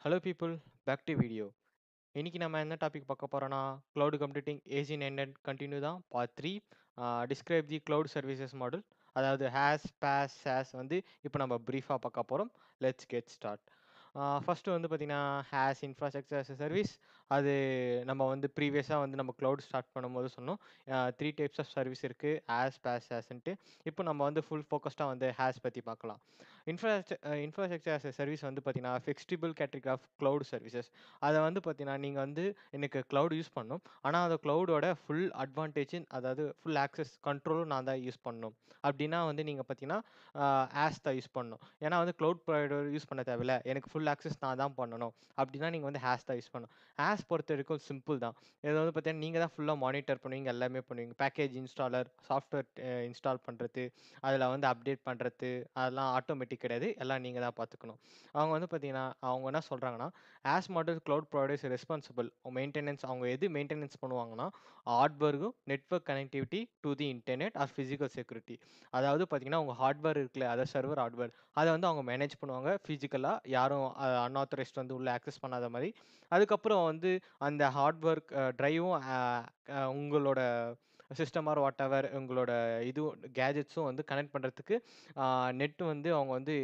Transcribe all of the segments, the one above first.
Hello people, back to video. இன்னைக்கு நம்ம என்ன டாபிக் பார்க்க போறோம்னா, கிளவுட் கம்ப்யூட்டிங் ஏஜ் இன் எண்ட் கண்டினியூ தான் part 3. Describe the cloud services model. அதாவது ஹேஸ், பாஸ், சாஸ் வந்து இப்போ நம்ம ப்ரீஃபாக பார்க்க போகிறோம். Let's get start. ஃபர்ஸ்ட் வந்து பார்த்தீங்கன்னா has infrastructure as a service. அது நம்ம வந்து ப்ரீவியஸாக வந்து நம்ம கிளவுட் ஸ்டார்ட் பண்ணும்போது சொன்னோம். 3 டைப்ஸ் ஆஃப் சர்வீஸ் இருக்குது, ஹேஸ், பாஸ், சாஸ்ன்ட்டு. இப்போ நம்ம வந்து ஃபுல் ஃபோக்கஸ்டாக வந்து ஹேஸ் பற்றி பார்க்கலாம். இன்ஃப்ராஸ்ட்ரக்சர் as a சர்வீஸ் வந்து பார்த்தீங்கன்னா ஃபிக்ஸ்டிபிள் கேட்டகரி ஆஃப் கிளவுட் சர்வீசஸ். அதை வந்து பார்த்தீங்கன்னா நீங்கள் வந்து எனக்கு கிளவுட் யூஸ் பண்ணணும், ஆனால் அந்த கிளவுடோட ஃபுல் அட்வான்டேஜ், அதாவது ஃபுல் ஆக்சஸ் கண்ட்ரோலும் நான் தான் யூஸ் பண்ணணும். அப்படின்னா வந்து நீங்கள் பார்த்தீங்கன்னா ஆஸ் தான் யூஸ் பண்ணணும். ஏன்னா வந்து கிளவுட் ப்ரொவைடர் யூஸ் பண்ண தேவையில்ல, எனக்கு ஃபுல் ஆக்சஸ் நான் தான் பண்ணணும் அப்படின்னா நீங்கள் வந்து ஹேஸ் தான் யூஸ் பண்ணணும். ஹேஸ் பொறுத்த வரைக்கும் சிம்பிள் தான். இது வந்து பார்த்தீங்கன்னா நீங்கள் தான் ஃபுல்லாக மானிட்டர் பண்ணுவீங்க, எல்லாமே பண்ணுவீங்க. பேக்கேஜ் இன்ஸ்டாலர், சாஃப்ட்வேர் இன்ஸ்டால் பண்ணுறது, அதில் வந்து அப்டேட் பண்ணுறது, அதெல்லாம் ஆட்டோமேட்டிக் கிடையாது, எல்லாம் நீங்கள் தான் பார்த்துக்கணும். அவங்க வந்து பார்த்தீங்கன்னா அவங்க என்ன சொல்கிறாங்கன்னா, IaaS model cloud providers responsible maintenance. அவங்க எது மெயின்டெனன்ஸ் பண்ணுவாங்கன்னா, ஹார்ட்வேர்க்கும் network connectivity to the internet or physical security. அதாவது பார்த்தீங்கன்னா உங்கள் ஹார்ட்வேர் இருக்குல்ல, அதாவது சர்வர் ஹார்ட்வேர், அதை வந்து அவங்க மேனேஜ் பண்ணுவாங்க ஃபிசிக்கலாக, யாரும் அன்ஆத்தரைஸ்ட் வந்து உள்ள ஆக்சஸ் பண்ணாத மாதிரி. அதுக்கப்புறம் வந்து அந்த ஹார்ட்வேர் ட்ரைவும் உங்களோட சிஸ்டம் ஆர் வாட் எவர் உங்களோட இதுவும் கேஜெட்ஸும் வந்து கனெக்ட் பண்ணுறதுக்கு நெட் வந்து அவங்க வந்து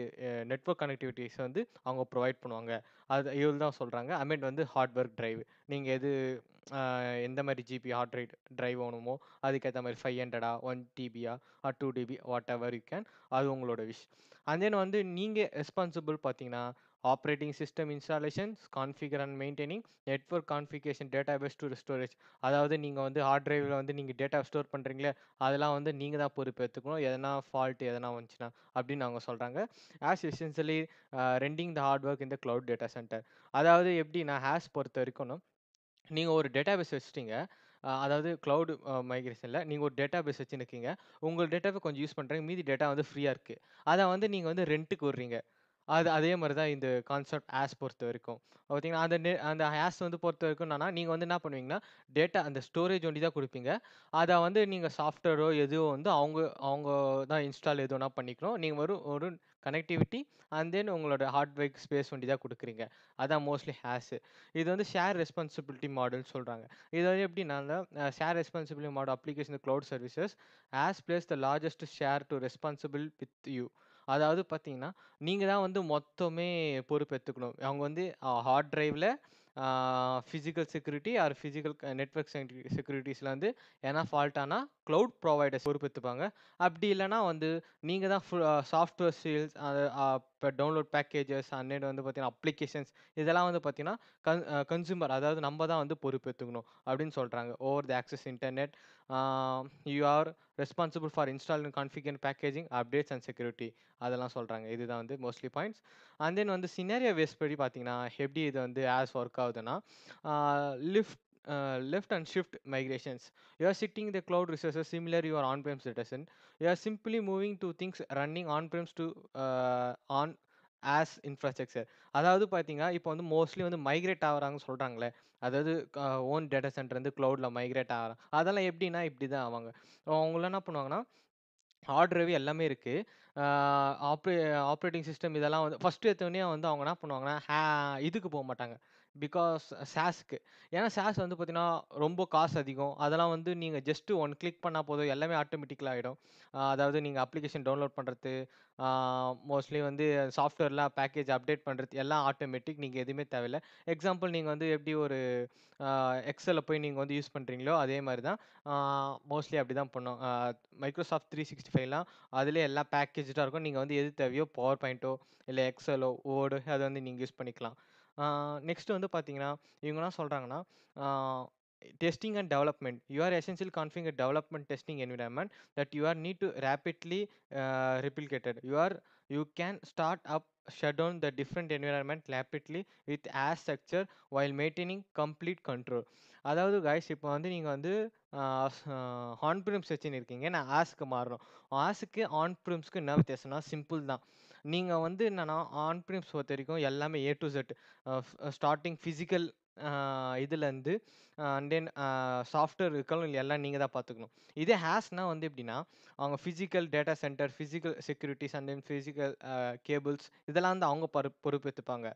நெட்வொர்க் கனெக்டிவிட்டிஸ் வந்து அவங்க ப்ரொவைட் பண்ணுவாங்க. அது இவ்வளோ தான் சொல்கிறாங்க. அமேட் வந்து ஹார்ட்வேர் டிரைவ், நீங்கள் எது எந்த மாதிரி ஜிபி ஹார்ட் ரைட் டிரைவ் வேணுமோ அதுக்கேற்ற மாதிரி 500 1 டிபியா 2 TB whatever you can, அது உங்களோட விஷ். அண்ட் தென் வந்து நீங்கள் ரெஸ்பான்சிபிள் பார்த்தீங்கன்னா operating system installations, configure and maintaining, network configuration, database to storage. அதாவது நீங்கள் வந்து ஹார்ட் டிரைவில் வந்து நீங்கள் டேட்டா ஸ்டோர் பண்ணுறீங்களே, அதெல்லாம் வந்து நீங்கள் தான் பொறுப்பு எடுத்துக்கணும், எதனா ஃபால்ட் எதனா வந்துச்சுன்னா அப்படின்னு அவங்க சொல்கிறாங்க. As essentially renting the hard work இந்த கிளவுட் டேட்டா சென்டர். அதாவது எப்படின்னா ஹேஸ் பொறுத்த வரைக்கும் நீங்கள் ஒரு டேட்டாபேஸ் வச்சுட்டீங்க. அதாவது கிளவுட் மைக்ரேஷனில் நீங்கள் ஒரு டேட்டாபேஸ் வச்சுருக்கீங்க. உங்கள் டேட்டாவை கொஞ்சம் யூஸ் பண்ணுறீங்க, மீதி டேட்டா வந்து ஃப்ரீயாக இருக்குது. அதை வந்து நீங்கள் வந்து ரெண்ட்டுக்கு விடுறீங்க. அதே மாரி தான் இந்த கான்செப்ட் ஆஸ் பொறுத்த வரைக்கும். பார்த்தீங்கன்னா, அந்த ஆஸ் வந்து பொறுத்த வரைக்கும் என்னன்னா, நீங்க வந்து என்ன பண்ணுவீங்கன்னா, டேட்டா அந்த ஸ்டோரேஜ் ஒண்டி தான் குடுப்பீங்க. அத வந்து நீங்க சாஃப்ட்வேரோ எதுவோ வந்து அவங்க அவங்க தான் இன்ஸ்டால் எது வேணா பண்ணிக்கணும். நீங்க ஒரு கனெக்டிவிட்டி அண்ட் தென் உங்களோட ஹார்ட்வேர் ஸ்பேஸ் ஒண்டி தான் குடுக்குறீங்க. அதான் மோஸ்ட்லி ஹேஸ். இது வந்து ஷேர் ரெஸ்பான்சிபிலிட்டி மாடல்னு சொல்றாங்க. இது வந்து எப்படின்னா, share responsibility model application cloud services IaaS place the largest share to responsible with you. அதாவது பார்த்தீங்கன்னா, நீங்க தான் வந்து மொத்தமே பொறுப்பேத்துக்கணும். அவங்க வந்து ஹார்ட் டிரைவ்ல physical security or physical network செக்யூரிட்டிஸ்ல வந்து எதனா ஃபால்ட் ஆனா கிளவுட் ப்ரொவைடர்ஸ் பொறுப்பேத்துப்பாங்க. அப்படி இல்லன்னா வந்து நீங்க தான் சாஃப்ட்வேர் சேல்ஸ், இப்போ டவுன்லோட் பேக்கேஜஸ் அண்ட் வந்து பார்த்தீங்கன்னா அப்ளிகேஷன்ஸ், இதெல்லாம் வந்து பார்த்தீங்கன்னா கன்சூமர், அதாவது நம்ம தான் வந்து பொறுப்பேத்துக்கணும் அப்படின்னு சொல்றாங்க. Over the access internet you are responsible for installing configure packaging updates and security, அதெல்லாம் சொல்றாங்க. இதுதான் வந்து மோஸ்ட்லி பாயிண்ட்ஸ். அண்ட் தென் வந்து சினாரியோ பேஸ் படி பார்த்தீங்கன்னா, எப்படி இது வந்து ஆஸ் ஒர்க் ஆகுதுன்னா, lift left and shift migrations. You are sitting the cloud resources similar your on-prem citizen. You are simply moving to things running on-premise to on as infrastructure. அதாவது பார்த்தீங்கன்னா, இப்போ வந்து மோஸ்ட்லி வந்து மைக்ரேட் ஆகுறாங்கன்னு சொல்றாங்களே, அதாவது own data centre வந்து கிளவுட்ல migrate ஆகுறாங்க. அதெல்லாம் எப்படின்னா இப்படி தான் ஆவாங்க. அவங்களாம் என்ன பண்ணுவாங்கன்னா, ஹார்ட் டிரைவ் எல்லாமே இருக்கு. ஆ ஆப்ரே ஆப்ரேட்டிங் சிஸ்டம் இதெல்லாம் வந்து ஃபர்ஸ்ட் எடுத்தோனே வந்து அவங்க என்ன பண்ணுவாங்கன்னா, இதுக்கு போமாட்டாங்க. பிகாஸ் சாஸ்க்கு. ஏன்னா சாஸ் வந்து பார்த்தீங்கன்னா, ரொம்ப காசு அதிகம். அதெல்லாம் வந்து நீங்க ஜஸ்ட் 1 கிளிக் பண்ணா போதும், எல்லாமே ஆட்டோமேட்டிக்கலா ஆயிடும். அதாவது நீங்க அப்ளிகேஷன் டவுன்லோட் பண்றது, ஆ மோஸ்ட்லி வந்து சாஃப்ட்வேர்லாம் பேக்கேஜ் அப்டேட் பண்றது எல்லாம் ஆட்டோமேட்டிக். நீங்க எதுவுமே தேவையில்ல. எக்ஸாம்பிள் நீங்க வந்து எப்படி ஒரு எக்ஸல போய் நீங்க வந்து யூஸ் பண்றீங்களோ, அதே மாரி தான். மோஸ்ட்லி அப்படி தான் பண்ணும். மைக்ரோசாஃப்ட் 365லாம் அதிலேயே எல்லாம் பேக்கேஜ்டா இருக்கும். நீங்க வந்து எது தேவையோ பவர் பாயிண்ட்டோ, இல்ல எக்ஸலோ, வேர்டு அத வந்து நீங்க யூஸ் பண்ணிக்கலாம். நெக்ஸ்ட் வந்து பார்த்தீங்கன்னா, இவங்க என்ன சொல்றாங்கன்னா, ah testing and development. You are essential configure development testing environment that you are need to rapidly replicated. You can start up, shut down the different environment rapidly with as structure while maintaining complete control. அதாவது guys இப்போ வந்து நீங்க வந்து on Prim's வச்சுன்னு நான் ஆஸ்க்கு மாறணும். ஆஸ்க்கு on ப்ரிம்ஸ்க்கு என்ன வித்தியாசம்னா சிம்பிள் தான். நீங்க வந்து என்னன்னா ஆன் ப்ரிம்ஸ் பொறுத்த வரைக்கும் எல்லாமே A to Z, starting physical இதுலேருந்து அண்ட் தென் சாஃப்ட்வேர் இருக்கலும் எல்லாம் நீங்க தான் பார்த்துக்கணும். இதே ஹேஸ்னா வந்து எப்படின்னா, அவங்க physical data centre, physical securities and then physical cables இதெல்லாம் வந்து அவங்க பொறுப்பேத்துப்பாங்க.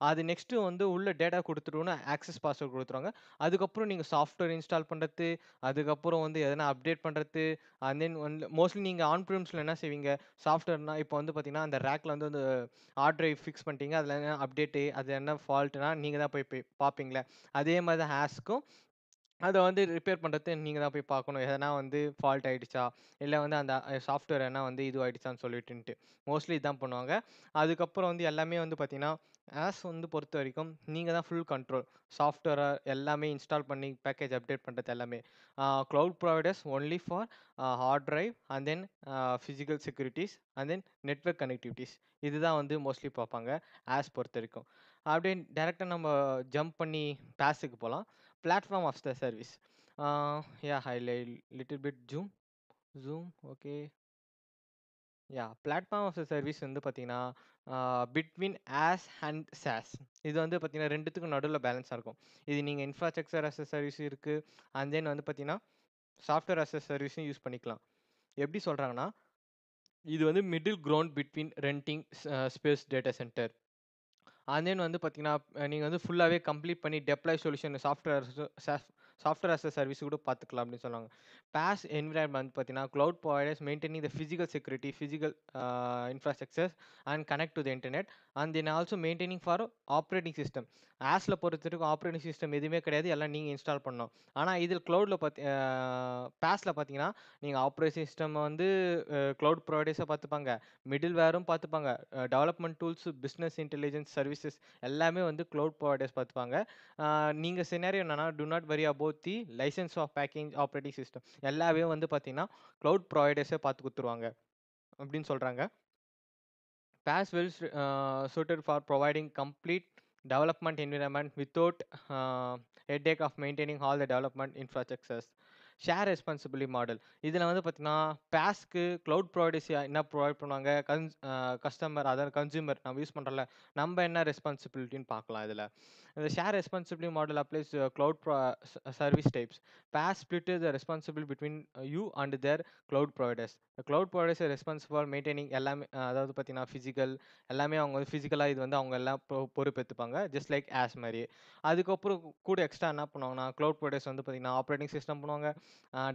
அது நெக்ஸ்ட்டு வந்து உள்ள டேட்டா குடுத்துட்டோம்னா, ஆக்சஸ் பாஸ்வேர்ட் குடுத்துருவாங்க. அதுக்கப்புறம் நீங்க சாஃப்ட்வேர் இன்ஸ்டால் பண்றது, அதுக்கப்புறம் வந்து எதனா அப்டேட் பண்றது, அண்ட் தென் வந்து மோஸ்ட்லி நீங்க ஆன் பிரமிஸ்ல என்ன செய்வீங்க? சாஃப்ட்வேர்னா இப்போ வந்து பார்த்தீங்கன்னா, அந்த ரேக்ல வந்து அந்த ஹார்ட் டிரைவ் ஃபிக்ஸ் பண்ணிட்டீங்க. அதில என்ன அப்டேட்டு, அது என்ன ஃபால்ட்னா நீங்க தான் போய் போய் பார்ப்பீங்கள்ல. அதே மாரி தான் ஹேஸ்க்கும் அத வந்து ரிப்பேர் பண்றது நீங்க தான் போய் பார்க்கணும். எதனா வந்து ஃபால்ட் ஆயிடுச்சா? இல்ல வந்து அந்த சாஃப்ட்வேர் எதனா வந்து இதுவாயிடுச்சான்னு சொல்லிட்டுன்ட்டு. மோஸ்ட்லி இதான் பண்ணுவாங்க. அதுக்கப்புறம் வந்து எல்லாமே வந்து பார்த்தீங்கன்னா, ஆஸ் வந்து பொறுத்தவரைக்கும் நீங்க தான் ஃபுல் கண்ட்ரோல். சாஃப்ட்வேர எல்லாமே இன்ஸ்டால் பண்ணி பேக்கேஜ் அப்டேட் பண்றது எல்லாமே. Cloud providers only for hard drive and then physical securities and then network connectivities. இதுதான் வந்து மோஸ்ட்லி பார்ப்பாங்க. ஆஸ் பொறுத்தவரைக்கும். அப்படியே டைரக்ட்டா நம்ம ஜம்ப் பண்ணி PaaSக்கு போலாம். Platform as the service. Yeah, highlight little bit zoom. Okay. Yeah, platform as a service வந்து பார்த்தீங்கன்னா, பிட்வீன் ஆஸ் அண்ட் சாஸ். இது வந்து பார்த்தீங்கன்னா 2த்துக்கும் நடுவுல பேலன்ஸா இருக்கும். இது நீங்க இன்ஃப்ராஸ்ட்ரக்சர் அஸ் எ சர்வீஸ் இருக்கு. அண்ட் தென் வந்து பார்த்தீங்கன்னா, சாஃப்ட்வேர் அஸ் எ சர்வீஸும் யூஸ் பண்ணிக்கலாம். எப்படி சொல்றாங்கன்னா, இது வந்து middle ground between renting space data centre. And then வந்து பார்த்தீங்கன்னா, நீங்க வந்து ஃபுல்லாவே கம்ப்ளீட் பண்ணி deploy solution software as a service கூட பார்த்துக்கலாம் அப்படின்னு சொல்லுவாங்க. PaaS என்விரான்மென்ட் பார்த்தீங்கன்னா, cloud providers maintaining the physical security, physical infrastructures and connect to the internet and then also maintaining for operating system. ஆஸ்ல பொறுத்தவரைக்கும் ஆப்பரேட்டிங் சிஸ்டம் எதுவுமே கிடையாது. எல்லாம் நீங்க இன்ஸ்டால் பண்ணணும். ஆனா இதில் கிளவுட்ல PaaSல பார்த்தீங்கன்னா, நீங்க ஆப்பரேட்டிங் சிஸ்டம் வந்து கிளவுட் புரொவைடர்ஸா பார்த்துப்பாங்க. மிடில் வேரும் பார்த்துப்பாங்க. Development tools, business intelligence services எல்லாமே வந்து கிளவுட் புரொவைடர்ஸ் பார்த்துப்பாங்க. நீங்க சினாரியோ என்னன்னா, do not worry about the license of backing operating system. எல்லாமே வந்து பார்த்தீங்கன்னா, கிளவுட் புரொவைடர்ஸே பார்த்து குடுத்துருவாங்க அப்படின்னு சொல்றாங்க. PaaS well suited for providing complete development environment without headache of maintaining all the development infrastructures. Share responsibility model. இதில வந்து பார்த்தீங்கன்னா, PaaSக்கு கிளவுட் புரொவைடர்ஸ் என்ன ப்ரொவைட் பண்ணுவாங்க? கஸ்டமர் அதாவது கன்சியூமர் நம்ம யூஸ் பண்றோம்ல, நம்ம என்ன ரெஸ்பான்சிபிலிட்டின்னு பார்க்கலாம் இதில. இந்த share responsibility model applies cloud service types. PaaS split the responsibility between you and their cloud providers. The cloud providers are responsible for maintaining எல்லாமே அதாவது பார்த்தீங்கன்னா, பிசிக்கல் எல்லாமே அவங்க வந்து பிசிக்கலா இது வந்து அவங்க எல்லாம் பொறுப்பேத்துப்பாங்க. ஜஸ்ட் லைக் ஆஸ் மாரி. அதுக்கப்புறம் கூட எக்ஸ்ட்ரா என்ன பண்ணுவாங்கன்னா, கிளவுட் புரொவைடர்ஸ் வந்து பார்த்தீங்கன்னா, ஆப்பரேட்டிங் சிஸ்டம் பண்ணுவாங்க.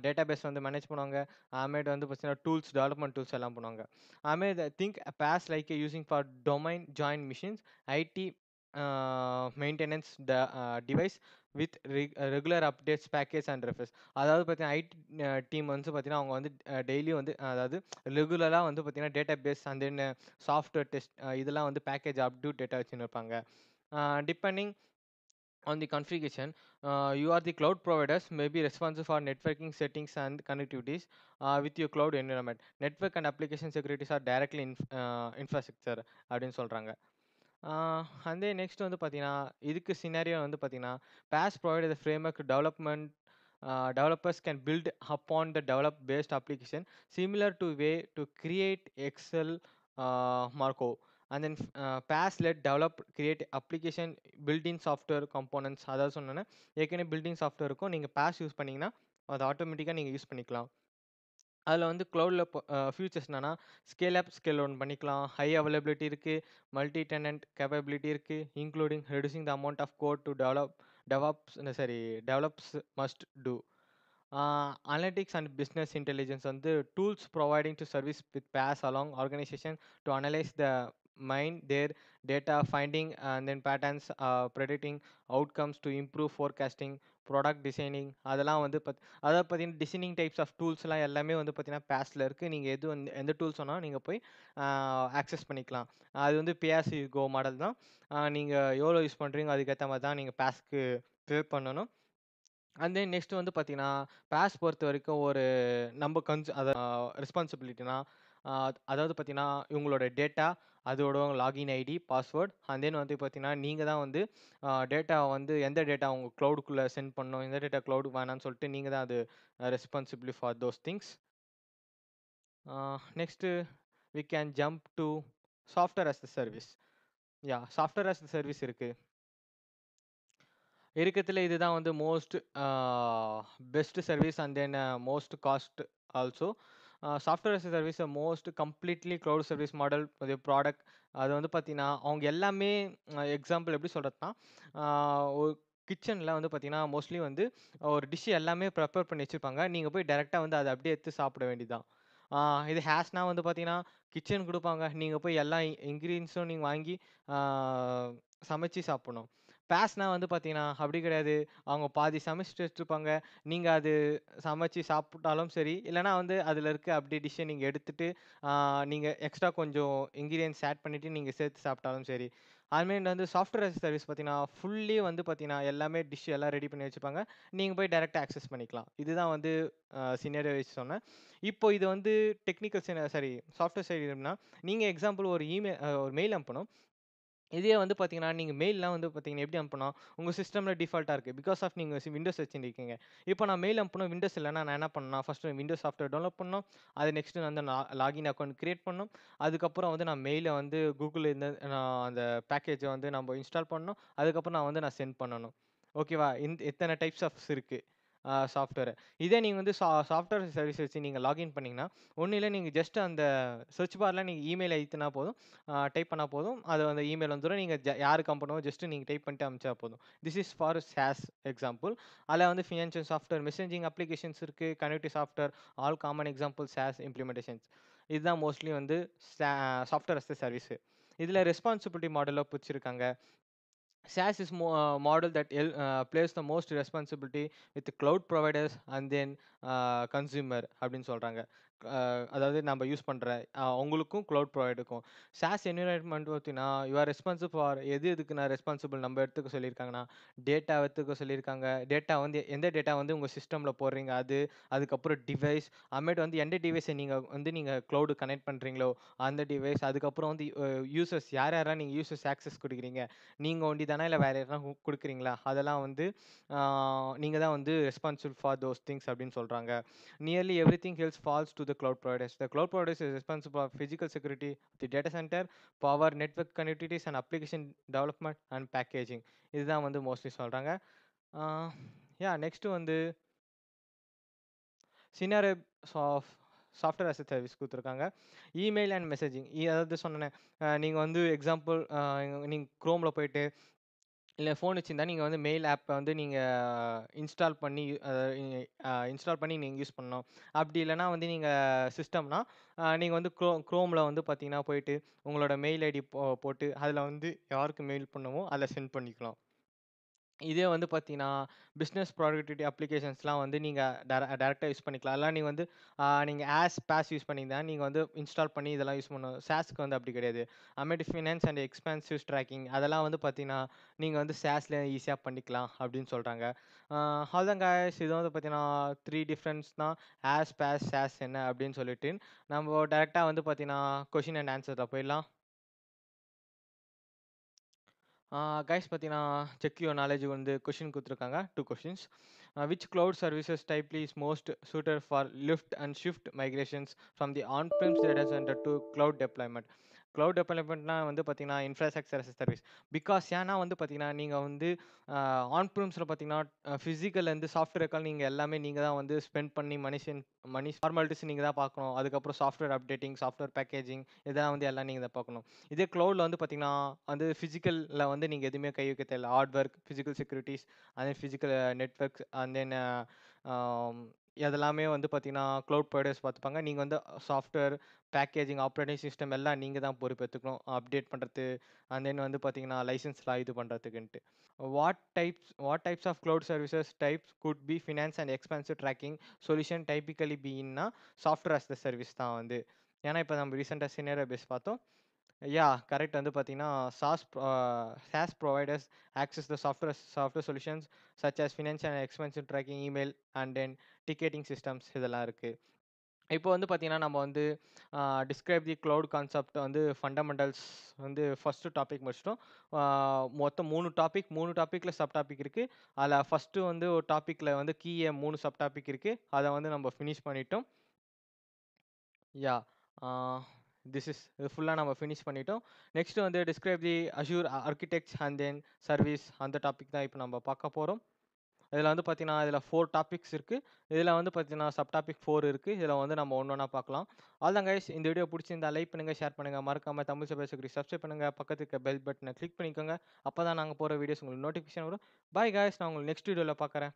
டேட்டாபேஸ் வந்து மேனேஜ் பண்ணுவாங்க. அதுமேட்டு வந்து பார்த்தீங்கன்னா, டெவலப்மெண்ட் டூல்ஸ் எல்லாம் பண்ணுவாங்க. அதுமாரி think PaaS like using for domain join machines, IT maintenance device with regular updates, package and refers. அதாவது பார்த்தீங்கன்னா, ஐடி டீம் வந்து பார்த்தீங்கன்னா, அவங்க வந்து டெய்லியும் வந்து அதாவது ரெகுலரா வந்து பார்த்தீங்கன்னா, database and then software test இதெல்லாம் வந்து பேக்கேஜ் அப்டேட் டேட்டா வச்சுன்னு இருப்பாங்க. Depending on the configuration, you are the cloud providers may be responsible for networking settings and connectivities with your cloud environment. Network and application securities are directly infrastructure அப்படின்னு சொல்றாங்க. And then next வந்து பார்த்தீங்கன்னா, இதுக்கு scenario வந்து பார்த்தீங்கன்னா, PaaS provide the framework development developers can build upon the develop based application similar to way to create Excel Markov. And then PaaS let develop create application built-in software components. அதாவது சொன்னேன்னா, ஏற்கனவே building software இருக்கும். நீங்க PaaS use பண்ணீங்கன்னா, அது ஆட்டோமேட்டிக்கா நீங்க use பண்ணிக்கலாம். அதில வந்து கிளவுட்ல ஃபியூச்சர்ஸ் என்னன்னா, ஸ்கேல் அப், ஸ்கேல் டவுன் பண்ணிக்கலாம். ஹை அவைலபிலிட்டி இருக்கு. மல்டி டெனன்ட் கேப்பபிலிட்டி இருக்கு. Including reducing the amount of code to develops must do. Analytics and business intelligence வந்து tools providing to service with PaaS along organization to analyze the mine their data, finding and then patterns, predicting outcomes to improve forecasting, product designing அதெல்லாம் வந்து அதாவது பார்த்தீங்கன்னா, designing types of டூல்ஸ்லாம் எல்லாமே வந்து பார்த்தீங்கன்னா, PaaSல இருக்கு. நீங்க எது வந்து எந்த டூல்ஸ் வேணாலும் நீங்க போய் ஆக்சஸ் பண்ணிக்கலாம். அது வந்து pay as you go model தான். நீங்க எவ்வளோ யூஸ் பண்றீங்களோ அதுக்கேத்த மாரி தான் நீங்க PaaSக்கு பே பண்ணணும். அண்ட் தென் நெக்ஸ்ட் வந்து பார்த்தீங்கன்னா, PaaS பொறுத்தவரைக்கும் ஒரு நம்ம ரெஸ்பான்சிபிலிட்டினா, அதாவது பார்த்தீங்கன்னா, இவங்களோட டேட்டா, அதோட login ID, password and then வந்து பார்த்தீங்கன்னா, நீங்க தான் வந்து டேட்டாவ வந்து எந்த டேட்டா உங்க கிளவுடுக்குள்ள சென்ட் பண்ணணும், எந்த டேட்டா கிளவுடுக்கு வேணாம்னு சொல்லிட்டு நீங்க தான் அது responsibility for those things. Next we can jump to software as a service. Software as a service இருக்கு. இருக்கத்துல இதுதான் வந்து most best service and then most cost also. Software as a service most completely cloud service model product. அது வந்து பார்த்தீங்கன்னா, அவங்க எல்லாமே example எப்படி சொல்றதுன்னா, ஒரு கிச்சன்ல வந்து பார்த்தீங்கன்னா, மோஸ்ட்லி வந்து ஒரு டிஷ் எல்லாமே ப்ரிப்பேர் பண்ணி வச்சிருப்பாங்க. நீங்க போய் டைரக்ட்டா வந்து அத அப்படியே எடுத்து சாப்பிட வேண்டியது தான். ஆ இது ஹேஸ்னா வந்து பார்த்தீங்கன்னா, கிச்சன் குடுப்பாங்க. நீங்க போய் எல்லா இன்கிரீடியன்ட்ஸும் நீங்க வாங்கி ஆ சமைச்சு சாப்பிடணும். பேஸ்னா வந்து பார்த்தீங்கன்னா, அப்படி கிடையாது. அவங்க பாதி சமைச்சுட்டு வச்சிருப்பாங்க. நீங்க அது சமைச்சு சாப்பிட்டாலும் சரி, இல்லன்னா வந்து அதில இருக்க அப்படியே டிஷ்ஷ நீங்க எடுத்துட்டு, ஆ நீங்க எக்ஸ்ட்ரா கொஞ்சம் இன்கிரியன்ட்ஸ் ஆட் பண்ணிட்டு நீங்க சேர்த்து சாப்பிட்டாலும் சரி. அதுமாரி வந்து சாஃப்ட்வேர் அஸ் எ சர்வீஸ் பார்த்தீங்கன்னா, ஃபுல்லி வந்து பார்த்தீங்கன்னா, எல்லாமே டிஷ் எல்லாம் ரெடி பண்ணி வச்சுப்பாங்க. நீங்க போய் டைரக்ட்டா ஆக்சஸ் பண்ணிக்கலாம். இதுதான் வந்து சினாரியோ வச்சு சொன்னேன். இப்போ இது வந்து டெக்னிக்கல் சாரி சாஃப்ட்வேர் சைடுனா, நீங்க எக்ஸாம்பிள் ஒரு ஒரு மெயில் அனுப்பணும். இதே வந்து பார்த்தீங்கன்னா, நீங்க மெயில்லாம் வந்து பார்த்தீங்கன்னா, எப்படி அனுப்பணும்? உங்க சிஸ்டம்ல டிஃபால்ட்டா இருக்கு. பிகாஸ் ஆஃப் நீங்க விண்டோஸ் வச்சிருக்கீங்க. இப்போ நான் மெயில் அனுப்பணும், விண்டோஸ் இல்லன்னா நான் என்ன பண்ணணும்னா, ஃபர்ஸ்ட்டு விண்டோஸ் சாஃப்ட்வேர் டவுன்லோட் பண்ணணும். அது நெக்ஸ்ட்டு வந்து நான் லாகின் அக்கவுண்ட் கிரியேட் பண்ணணும். அதுக்கப்புறம் வந்து நான் மெயில வந்து கூகுள்லேருந்து நான் அந்த பேக்கேஜ வந்து நம்ப இன்ஸ்டால் பண்ணணும். அதுக்கப்புறம் நான் சென்ட் பண்ணணும். ஓகேவா? இத்தன டைப்ஸ் இருக்கு. சாஃப்ட்வேர். இதே நீங்க வந்து சாஃப்ட்வேர் சர்வீஸ் வச்சு நீங்க லாகின் பண்ணீங்கன்னா, ஒண்ணும் இல்ல நீங்க ஜஸ்ட் அந்த சர்ச் பார்ல நீங்க இமெயில் அழுத்துனா போதும். டைப் பண்ணா போதும். அது அந்த இமெயில் வந்துரும். நீங்க யாருக்கு அனுப்பணுமோ ஜஸ்ட் நீங்க டைப் பண்ணிட்டு அனுப்பிச்சா போதும். This is for sauce example. அதுல வந்து ஃபினான்ஷியல் சாஃப்ட்வேர், மெசேஜிங் அப்ளிகேஷன்ஸ் இருக்கு, connective software, all common example sauce implementations. இதுதான் மோஸ்ட்லி வந்து சாஃப்ட்வேர் அஸ் எ சர்வீஸ். இதுல ரெஸ்பான்சிபிலிட்டி மாடல்ல பிரிச்சிருக்காங்க. SaaS is model that plays the most responsibility with the cloud providers and then consumer அப்படின்னு சொல்றாங்க. அதாவது நம்ம யூஸ் பண்ற அவங்களுக்கும் க்ளவுட் ப்ரொவைடருக்கும். SaaS என்விரான்மென்ட் பார்த்தீங்கன்னா, யூ ஆர் ரெஸ்பான்சிபிள் ஃபார் எதுக்கு நான் ரெஸ்பான்சிபிள் நம்ம எடுத்துக்க சொல்லியிருக்காங்கன்னா, டேட்டா எடுத்துக்க சொல்லியிருக்காங்க. டேட்டா வந்து எந்த டேட்டா வந்து உங்க சிஸ்டம்ல போடுறீங்க அது, அதுக்கப்புறம் டிவைஸ், அப்புறமேட்டு வந்து எந்த டிவைஸை நீங்க க்ளவுடு கனெக்ட் பண்றீங்களோ அந்த டிவைஸ், அதுக்கப்புறம் வந்து யூசர்ஸ் யாரெல்லாம் நீங்க யூசர்ஸ் ஆக்சஸ் குடுக்குறீங்க. நீங்க ஒண்டி தானா? இல்ல வேற யாருனா குடுக்குறீங்களா? அதெல்லாம் வந்து ஆ நீங்க தான் வந்து ரெஸ்பான்சிபிள் ஃபார் தோஸ் திங்ஸ் அப்படின்னு சொல்றாங்க. Nearly everything else falls to the cloud providers. The cloud providers is responsible for physical security, the data center, power, network connectivities and application development and packaging. இதுதான் வந்து mostly சொல்றாங்க. Ah next வந்து scenario of software as a service குடுத்துருக்காங்க. Email and messaging. அதாவது சொன்னேனே, நீங்க வந்து example நீங்க குரோம்ல போயிட்டு இல்ல ஃபோன் வச்சிருந்தா, நீங்க வந்து மெயில் ஆப்ப வந்து நீங்க இன்ஸ்டால் பண்ணி இன்ஸ்டால் பண்ணி நீங்க யூஸ் பண்ணணும். அப்படி இல்லன்னா வந்து நீங்க சிஸ்டம்னா, நீங்க வந்து குரோம்ல வந்து பார்த்தீங்கன்னா போயிட்டு, உங்களோட மெயில் ஐடி போட்டு, அதில வந்து யாருக்கு மெயில் பண்ணணுமோ, அதில சென்ட் பண்ணிக்கலாம். இதே வந்து பார்த்தீங்கன்னா, பிசினஸ் ப்ராடக்டிவிட்டி அப்ளிகேஷன்ஸ்லாம் வந்து நீங்க டைரக்ட்டா யூஸ் பண்ணிக்கலாம். அதெல்லாம் நீங்க வந்து நீங்க பாஸ் யூஸ் பண்ணியிருந்தா, நீங்க வந்து இன்ஸ்டால் பண்ணி இதெல்லாம் யூஸ் பண்ணணும். சாஸ்க்கு வந்து அப்படி கிடையாது. அமேட்டு ஃபினான்ஸ் அண்ட் எக்ஸ்பென்சிவ்ஸ் ட்ராக்கிங் அதெல்லாம் வந்து பார்த்தீங்கன்னா, நீங்க வந்து சாஸ்ல ஈஸியா பண்ணிக்கலாம் அப்படின்னு சொல்றாங்க. அவ்வளோதான் காய்ஸ். இது வந்து பார்த்தீங்கன்னா 3 டிஃபரன்ஸ் தான். பாஸ், சாஸ் என்ன அப்படின்னு சொல்லிட்டு. நம்ம டைரக்ட்டா வந்து பார்த்தீங்கன்னா, கொஸ்டின் அண்ட் ஆன்சர்ல போயிடலாம். கைஸ் பார்த்தீங்கன்னா, செக் யுவர் நாலேட்ஜ் வந்து கொஸ்டின் குடுத்துருக்காங்க. 2 questions. Which cloud services type is most suited for lift and shift migrations from the on prems data centre to cloud deployment. Cloud டெப்ளாய்மென்ட்னா வந்து பார்த்தீங்கன்னா, infrastructure as a service. Because ஏன்னா வந்து பார்த்தீங்கன்னா, நீங்க வந்து ஆன் பிரிம்ஸ்ல பார்த்தீங்கன்னா, ஃபிசிக்கல்லேருந்து சாஃப்ட்வேர்க்கால் நீங்க தான் வந்து ஸ்பெண்ட் பண்ணி மணி ஃபார்மாலிட்டீஸ் நீங்க தான் பார்க்கணும். அதுக்கப்புறம் சாஃப்ட்வேர் அப்டேட்டிங், சாஃப்ட்வேர் பேக்கேஜிங் இதெல்லாம் வந்து எல்லாம் நீங்க தான் பார்க்கணும். இதே க்ளவுட்ல வந்து பார்த்தீங்கன்னா, வந்து ஃபிசிக்கல்ல வந்து நீங்க எதுவுமே கை வைக்க தேவையில்ல. Hardware, physical securities, and then physical networks and then ஆம் அதெல்லாமே வந்து பார்த்தீங்கன்னா, க்ளவுட் ப்ரொவைடர்ஸ் பார்த்துப்பாங்க. நீங்க வந்து சாஃப்ட்வேர், பேக்கேஜிங், ஆப்பரேட்டிங் சிஸ்டம் எல்லாம் நீங்க தான் பொறுப்பேத்துக்கணும். அப்டேட் பண்றது, அண்ட் தென் வந்து பார்த்தீங்கன்னா, லைசென்ஸ்லாம் இது பண்றதுக்குன்ட்டு. What types of cloud services types could be finance and expensive tracking solution typically பீயின்னா சாஃப்ட்வேர் அஸ் த சர்வீஸ் தான் வந்து. ஏன்னா, இப்ப நம்ம ரீசென்ட்டா சினாரியோ பேஸ் பார்த்தோம். கரெக்ட் வந்து பார்த்தீங்கன்னா, SaaS providers access the software solutions such as financial and expense tracking, email and then ticketing systems இதெல்லாம் இருக்கு. இப்போ வந்து பார்த்தீங்கன்னா, நம்ம வந்து டிஸ்கிரைப் தி கிளவுட் கான்செப்ட் வந்து ஃபண்டமெண்டல்ஸ் வந்து ஃபர்ஸ்ட் டாபிக் முடிச்சிட்டோம். ஆ மொத்தம் 3 டாபிக்ல சப் டாபிக் இருக்கு. அதில ஃபர்ஸ்ட்டு வந்து ஒரு டாபிக்ல வந்து 3 சப் டாபிக் இருக்கு. அத வந்து நம்ம ஃபினிஷ் பண்ணிட்டோம். யாஹ்! ஆ இது ஃபுல்லா நம்ம ஃபினிஷ் பண்ணிட்டோம். நெக்ஸ்ட் வந்து describe the Azure architects and then service அந்த டாபிக் தான் இப்ப நம்ம பார்க்க போறோம். இதில வந்து பார்த்தீங்கன்னா, இதில 4 டாபிக்ஸ் இருக்கு. இதில வந்து பார்த்தீங்கன்னா, சப் டாபிக் 4 இருக்கு. இதில வந்து நம்ம ஒண்ணொண்ணா பார்க்கலாம். அவ்வளதான் கைஸ். இந்த வீடியோ புடிச்சிருந்தா லைக் பண்ணுங்க, ஷேர் பண்ணுங்க. மறக்காம தமிழ் சபை பேசக்கூடிய சப்ஸ்கிரைப் பண்ணுங்க. பக்கத்துல இருக்க பெல் பட்டன கிளிக் பண்ணிக்கோங்க. அப்பதான் நாங்க போற வீடியோஸ் உங்களுக்கு நோட்டிஃபிகேஷன் வரும். Bye guys. நான் உங்கள நெக்ஸ்ட் வீடியோல பார்க்குறேன்.